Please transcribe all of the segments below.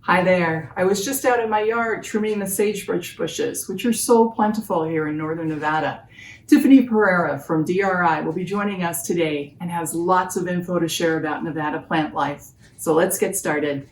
Hi there. I was just out in my yard trimming the sagebrush bushes, which are so plentiful here in northern Nevada. Tiffany Pereira from DRI will be joining us today and has lots of info to share about Nevada plant life. So let's get started.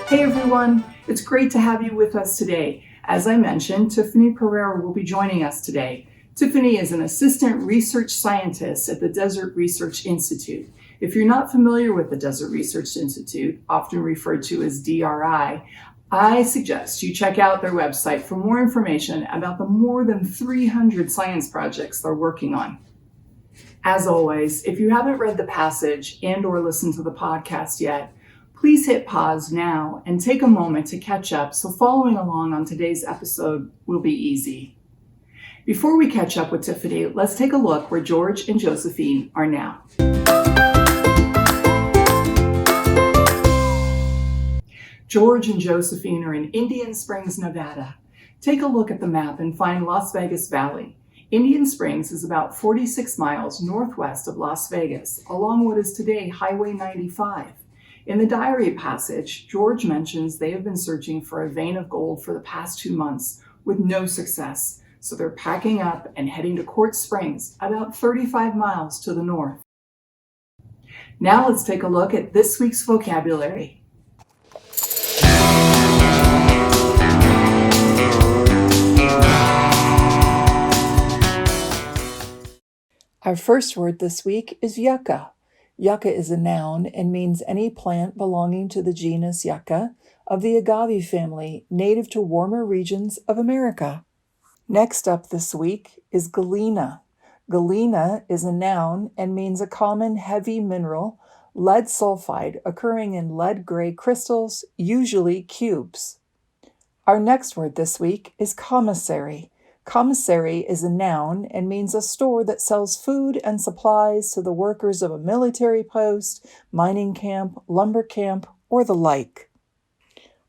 Hey everyone, it's great to have you with us today. As I mentioned, Tiffany Pereira will be joining us today. Tiffany is an assistant research scientist at the Desert Research Institute. If you're not familiar with the Desert Research Institute, often referred to as DRI, I suggest you check out their website for more information about the more than 300 science projects they're working on. As always, if you haven't read the passage and/or listened to the podcast yet, please hit pause now and take a moment to catch up so following along on today's episode will be easy. Before we catch up with Tiffany, let's take a look where George and Josephine are now. George and Josephine are in Indian Springs, Nevada. Take a look at the map and find Las Vegas Valley. Indian Springs is about 46 miles northwest of Las Vegas, along what is today Highway 95. In the diary passage, George mentions they have been searching for a vein of gold for the past 2 months with no success, so they're packing up and heading to Quartz Springs, about 35 miles to the north. Now let's take a look at this week's vocabulary. Our first word this week is yucca. Yucca is a noun and means any plant belonging to the genus Yucca of the agave family, native to warmer regions of America. Next up this week is galena. Galena is a noun and means a common heavy mineral, lead sulfide, occurring in lead-gray crystals, usually cubes. Our next word this week is commissary. Commissary is a noun and means a store that sells food and supplies to the workers of a military post, mining camp, lumber camp, or the like.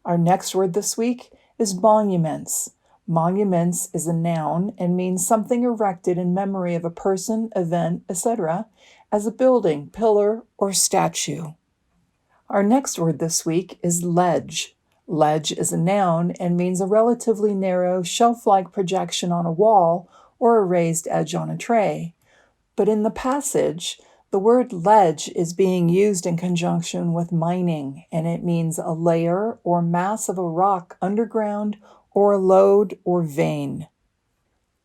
Our next word this week is monuments. Monuments is a noun and means something erected in memory of a person, event, etc., as a building, pillar, or statue. Our next word this week is ledge. Ledge is a noun and means a relatively narrow, shelf-like projection on a wall or a raised edge on a tray. But in the passage, the word ledge is being used in conjunction with mining, and it means a layer or mass of a rock underground or a lode or vein.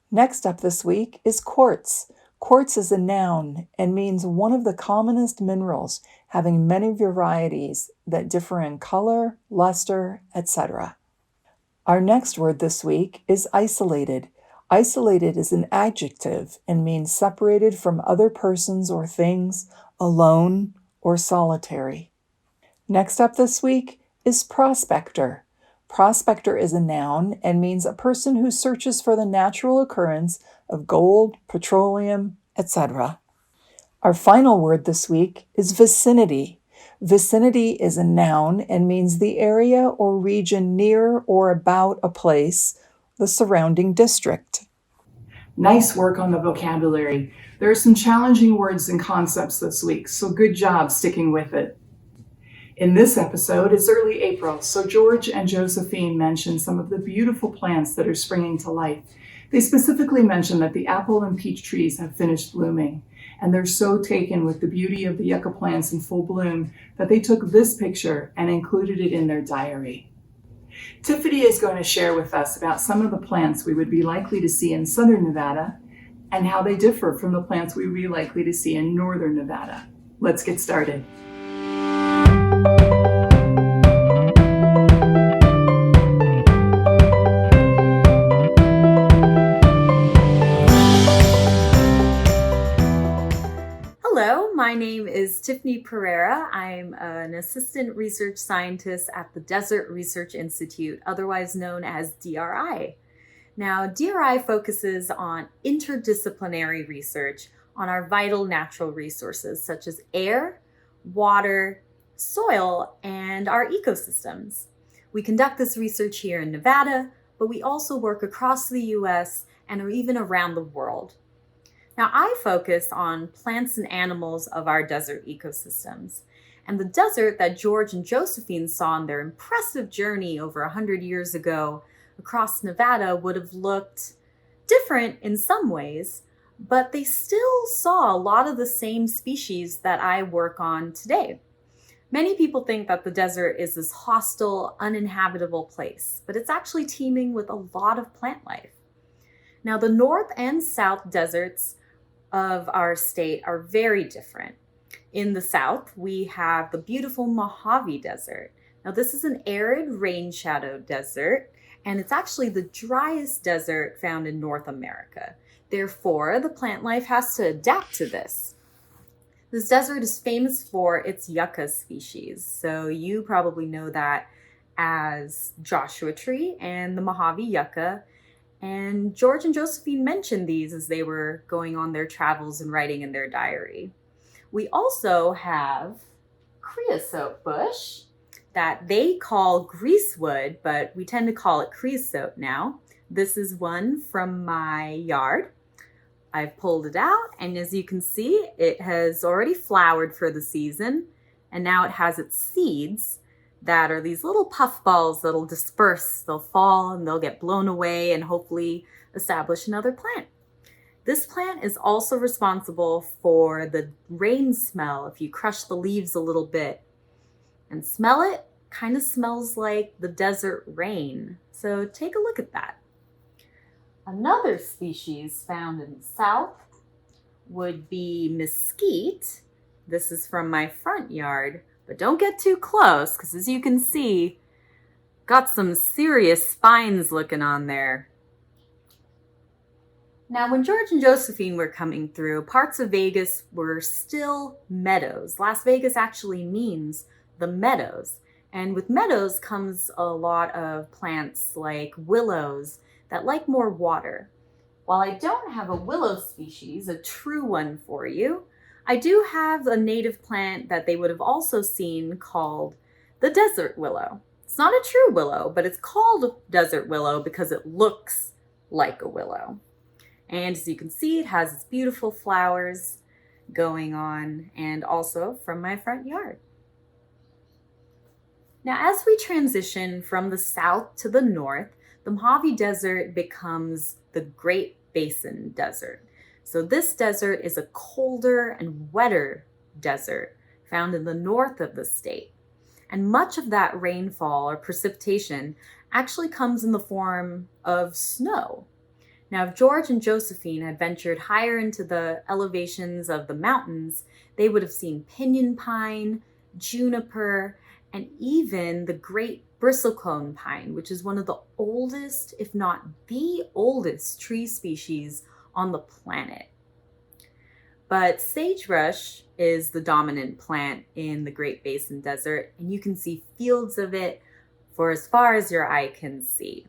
Next up this week is quartz. Quartz is a noun and means one of the commonest minerals, having many varieties that differ in color, luster, etc. Our next word this week is isolated. Isolated is an adjective and means separated from other persons or things, alone, or solitary. Next up this week is prospector. Prospector is a noun and means a person who searches for the natural occurrence of gold, petroleum, etc. Our final word this week is vicinity. Vicinity is a noun and means the area or region near or about a place, the surrounding district. Nice work on the vocabulary. There are some challenging words and concepts this week, so good job sticking with it. In this episode, it's early April, so George and Josephine mentioned some of the beautiful plants that are springing to life. They specifically mentioned that the apple and peach trees have finished blooming, and they're so taken with the beauty of the yucca plants in full bloom that they took this picture and included it in their diary. Tiffany is going to share with us about some of the plants we would be likely to see in southern Nevada and how they differ from the plants we would be likely to see in northern Nevada. Let's get started. Hello, my name is Tiffany Pereira. I'm an assistant research scientist at the Desert Research Institute, otherwise known as DRI. Now, DRI focuses on interdisciplinary research on our vital natural resources such as air, water, soil, and our ecosystems. We conduct this research here in Nevada, but we also work across the US and even around the world. Now, I focus on plants and animals of our desert ecosystems. And the desert that George and Josephine saw on their impressive journey over 100 years ago across Nevada would have looked different in some ways, but they still saw a lot of the same species that I work on today. Many people think that the desert is this hostile, uninhabitable place, but it's actually teeming with a lot of plant life. Now, the north and south deserts of our state are very different. In the south, we have the beautiful Mojave Desert. Now, this is an arid rain shadow desert, and it's actually the driest desert found in North America. Therefore, the plant life has to adapt to this. This desert is famous for its Yuccas species, so you probably know that as Joshua tree and the Mojave Yucca. And George and Josephine mentioned these as they were going on their travels and writing in their diary. We also have creosote bush that they call greasewood, but we tend to call it creosote now. This is one from my yard. I've pulled it out, and as you can see, it has already flowered for the season, and now it has its seeds that are these little puffballs that'll disperse. They'll fall and they'll get blown away and hopefully establish another plant. This plant is also responsible for the rain smell. If you crush the leaves a little bit and smell it, kind of smells like the desert rain. So take a look at that. Another species found in the south would be mesquite. This is from my front yard, but don't get too close because as you can see, got some serious spines looking on there. Now, when George and Josephine were coming through, parts of Vegas were still meadows. Las Vegas actually means the meadows. And with meadows comes a lot of plants like willows that like more water. While I don't have a willow species, a true one for you, I do have a native plant that they would have also seen called the desert willow. It's not a true willow, but it's called desert willow because it looks like a willow. And as you can see, it has its beautiful flowers going on, and also from my front yard. Now, as we transition from the south to the north, the Mojave Desert becomes the Great Basin Desert. So this desert is a colder and wetter desert found in the north of the state. And much of that rainfall or precipitation actually comes in the form of snow. Now, if George and Josephine had ventured higher into the elevations of the mountains, they would have seen pinyon pine, juniper, and even the great bristlecone pine, which is one of the oldest, if not the oldest, tree species on the planet. But sagebrush is the dominant plant in the Great Basin Desert, and you can see fields of it for as far as your eye can see.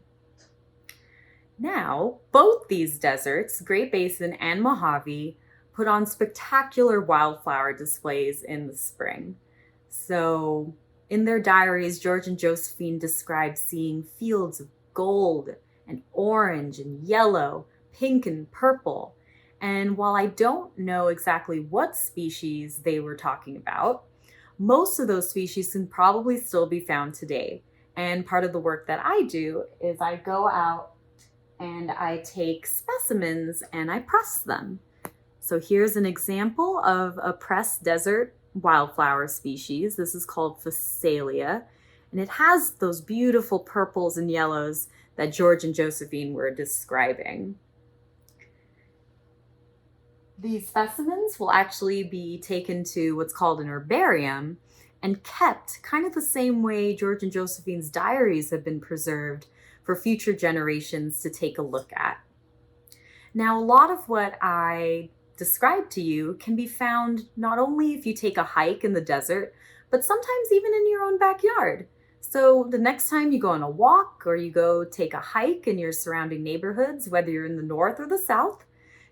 Now, both these deserts, Great Basin and Mojave, put on spectacular wildflower displays in the spring. So, in their diaries, George and Josephine describe seeing fields of gold and orange and yellow, pink and purple. And while I don't know exactly what species they were talking about, most of those species can probably still be found today. And part of the work that I do is I go out and I take specimens and I press them. So here's an example of a pressed desert wildflower species. This is called Phacelia, and it has those beautiful purples and yellows that George and Josephine were describing. These specimens will actually be taken to what's called an herbarium and kept kind of the same way George and Josephine's diaries have been preserved for future generations to take a look at. Now, a lot of what I described to you can be found not only if you take a hike in the desert, but sometimes even in your own backyard. So the next time you go on a walk or you go take a hike in your surrounding neighborhoods, whether you're in the north or the south,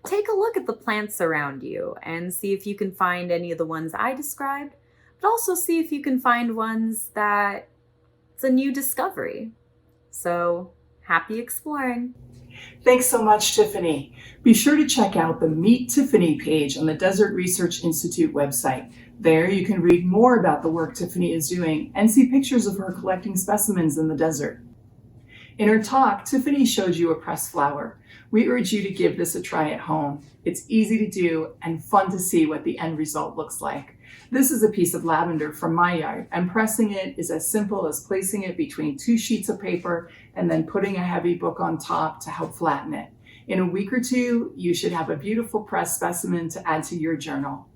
take a look at the plants around you and see if you can find any of the ones I described, but also see if you can find ones that it's a new discovery. So happy exploring. Thanks so much, Tiffany. Be sure to check out the Meet Tiffany page on the Desert Research Institute website. There you can read more about the work Tiffany is doing and see pictures of her collecting specimens in the desert. In her talk, Tiffany showed you a pressed flower. We urge you to give this a try at home. It's easy to do and fun to see what the end result looks like. This is a piece of lavender from my yard, and pressing it is as simple as placing it between 2 sheets of paper and then putting a heavy book on top to help flatten it. In a week or two, you should have a beautiful pressed specimen to add to your journal.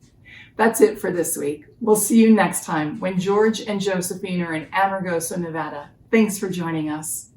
That's it for this week. We'll see you next time when George and Josephine are in Amargosa, Nevada. Thanks for joining us.